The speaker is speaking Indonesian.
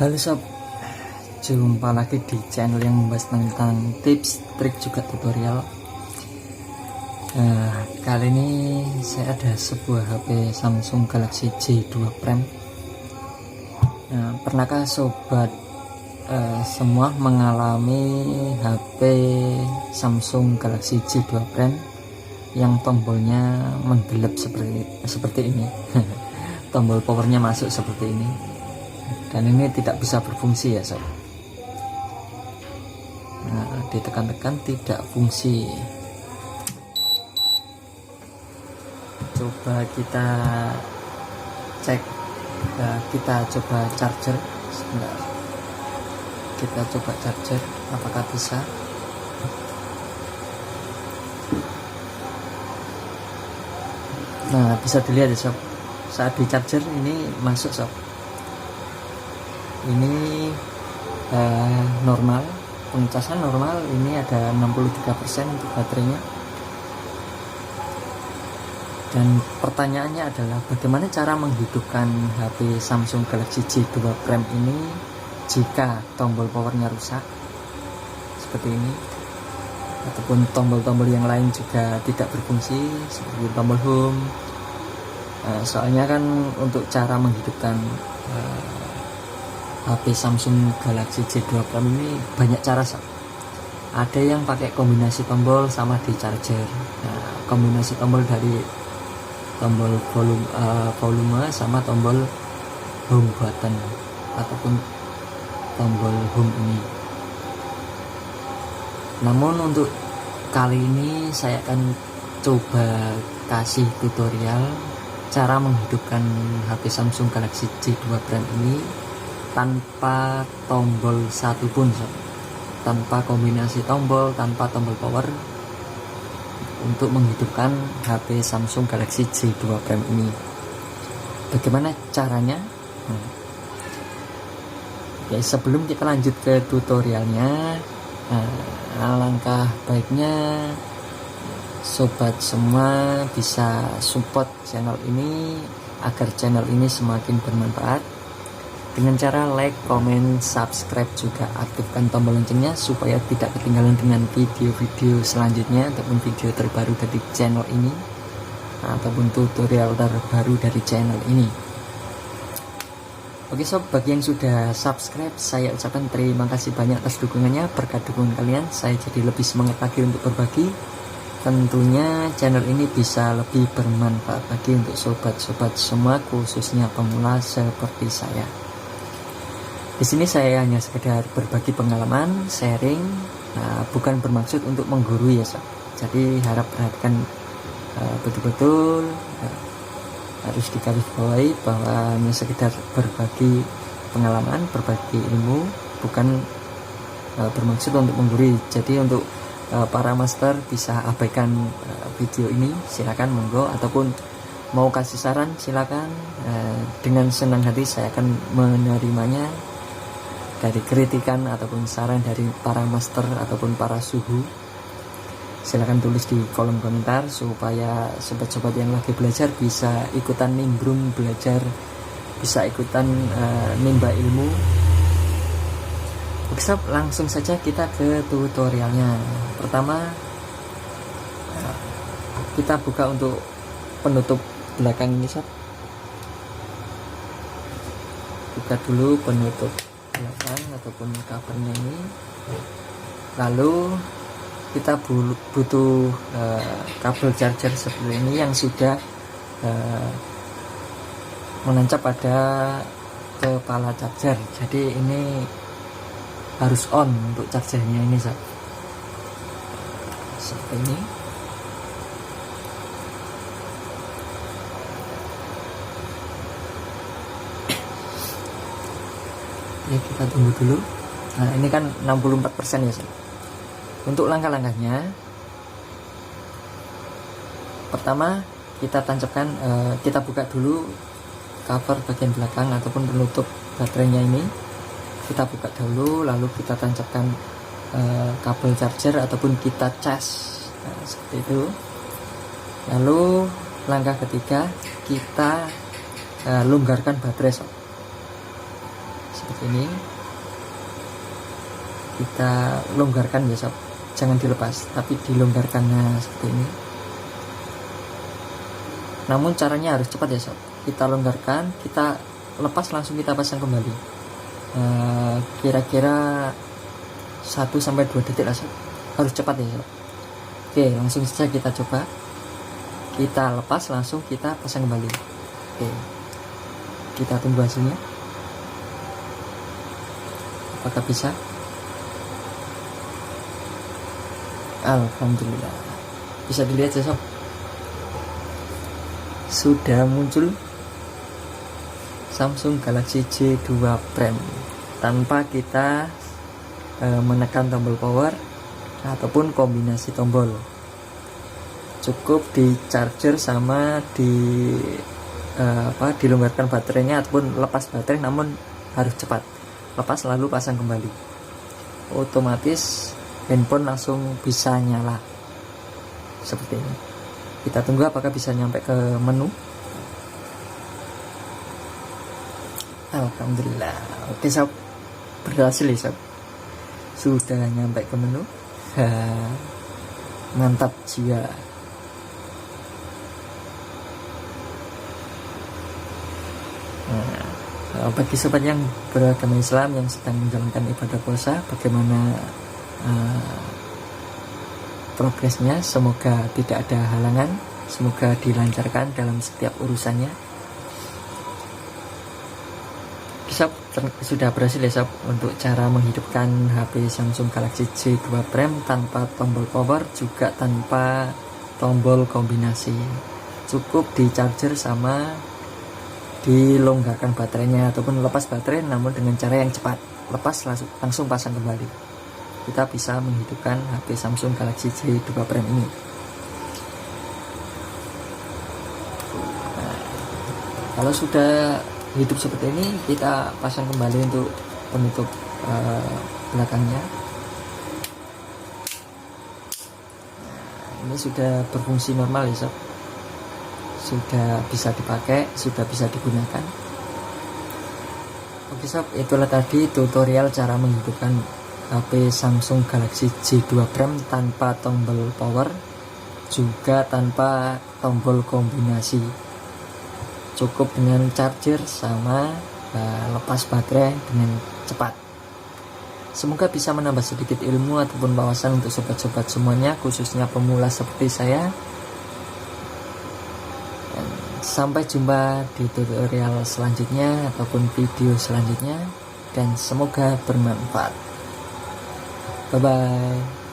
Halo sob, jumpa lagi di channel yang membahas tentang tips, trik juga tutorial. Kali ini saya ada sebuah HP Samsung Galaxy J2 Prime. Pernahkah sobat semua mengalami HP Samsung Galaxy J2 Prime yang tombolnya menggelap seperti ini? Tombol powernya masuk seperti ini, dan ini tidak bisa berfungsi ya sob. Ditekan-tekan tidak fungsi. Coba kita cek, kita coba charger sebentar. Kita coba charger apakah bisa. Nah, bisa dilihat ya sob, saat di charger ini masuk sob. Ini normal, pengecasan normal. Ini ada 63% untuk baterainya. Dan pertanyaannya adalah bagaimana cara menghidupkan HP Samsung Galaxy J2 Prime ini jika tombol powernya rusak seperti ini, ataupun tombol-tombol yang lain juga tidak berfungsi seperti tombol home. Soalnya kan untuk cara menghidupkan HP Samsung Galaxy J2 Prime ini banyak cara sob. Ada yang pakai kombinasi tombol sama di charger. Kombinasi tombol dari tombol volume sama tombol home button ataupun tombol home ini. Namun untuk kali ini saya akan coba kasih tutorial cara menghidupkan HP Samsung Galaxy J2 Prime ini tanpa tombol satupun sob. Tanpa kombinasi tombol, tanpa tombol power, untuk menghidupkan HP Samsung Galaxy J2 Prime ini. Bagaimana caranya? Oke, sebelum kita lanjut ke tutorialnya, alangkah baiknya sobat semua bisa support channel ini agar channel ini semakin bermanfaat dengan cara like, comment, subscribe, juga aktifkan tombol loncengnya supaya tidak ketinggalan dengan video-video selanjutnya ataupun video terbaru dari channel ini ataupun tutorial terbaru dari channel ini. Oke sob, bagi yang sudah subscribe, saya ucapkan terima kasih banyak atas dukungannya. Berkat dukungan kalian, saya jadi lebih semangat lagi untuk berbagi. Tentunya channel ini bisa lebih bermanfaat lagi untuk sobat-sobat semua, khususnya pemula seperti saya. Di sini saya hanya sekedar berbagi pengalaman, sharing, bukan bermaksud untuk menggurui ya sob. Jadi harap perhatikan betul-betul, harus digarisbawahi bahwa hanya sekedar berbagi pengalaman, berbagi ilmu, bukan bermaksud untuk menggurui. Jadi untuk para master bisa abaikan video ini, silakan monggo, ataupun mau kasih saran silakan, dengan senang hati saya akan menerimanya. Dari kritikan ataupun saran dari para master ataupun para suhu, silakan tulis di kolom komentar supaya sobat-sobat yang lagi belajar bisa ikutan nimbrung belajar, bisa ikutan nimba ilmu. Oke sob, langsung saja kita ke tutorialnya. Pertama, kita buka untuk penutup belakang ini sob. Buka dulu penutup belakang ataupun covernya ini. Lalu kita butuh kabel charger seperti ini yang sudah menancap pada kepala charger. Jadi ini harus on untuk chargernya ini sob. Seperti ini. Ya, kita tunggu dulu. Nah, ini kan 64% ya sob. Untuk langkah-langkahnya, pertama kita tancapkan, kita buka dulu cover bagian belakang ataupun penutup baterainya ini. Kita buka dulu, lalu kita tancapkan kabel charger ataupun kita cas, seperti itu. Lalu langkah ketiga, kita longgarkan baterai sob. seperti ini. Kita longgarkan ya sob, jangan dilepas tapi dilonggarkan. Nah seperti ini, namun caranya harus cepat ya sob. Kita longgarkan, kita lepas, langsung kita pasang kembali. Kira-kira 1-2 detik lah sob, harus cepat ya sob. Oke, langsung saja kita coba. Kita lepas, langsung kita pasang kembali. Oke, kita tunggu hasilnya. Apakah bisa? Alhamdulillah, bisa dilihat ya sob, sudah muncul Samsung Galaxy J2 Prime tanpa kita menekan tombol power ataupun kombinasi tombol. Cukup di charger sama dilonggarkan baterainya ataupun lepas baterai, namun harus cepat. Lepas lalu pasang kembali, otomatis handphone langsung bisa nyala seperti ini. Kita tunggu apakah bisa nyampe ke menu. Alhamdulillah, oke sob, berhasil ya sob, sudah nyampe ke menu. Mantap jiwa. Nah, bagi sobat yang beragama Islam yang sedang menjalankan ibadah puasa, bagaimana progresnya? Semoga tidak ada halangan, semoga dilancarkan dalam setiap urusannya. Sob, sudah berhasil ya sob untuk cara menghidupkan HP Samsung Galaxy J2 Prime tanpa tombol power, juga tanpa tombol kombinasi. Cukup di charger sama dilonggarkan baterainya ataupun lepas baterai, namun dengan cara yang cepat. Lepas langsung pasang kembali. Kita bisa menghidupkan HP Samsung Galaxy J2 Prime ini. Nah, kalau sudah hidup seperti ini, kita pasang kembali untuk penutup belakangnya. Nah, ini sudah berfungsi normal ya sob, sudah bisa dipakai, sudah bisa digunakan. Oke sob, itulah tadi tutorial cara menghidupkan HP Samsung Galaxy J2 Prime tanpa tombol power, juga tanpa tombol kombinasi. Cukup dengan charger sama lepas baterai dengan cepat. Semoga bisa menambah sedikit ilmu ataupun wawasan untuk sobat-sobat semuanya, khususnya pemula seperti saya. Dan sampai jumpa di tutorial selanjutnya ataupun video selanjutnya, dan semoga bermanfaat. Bye bye.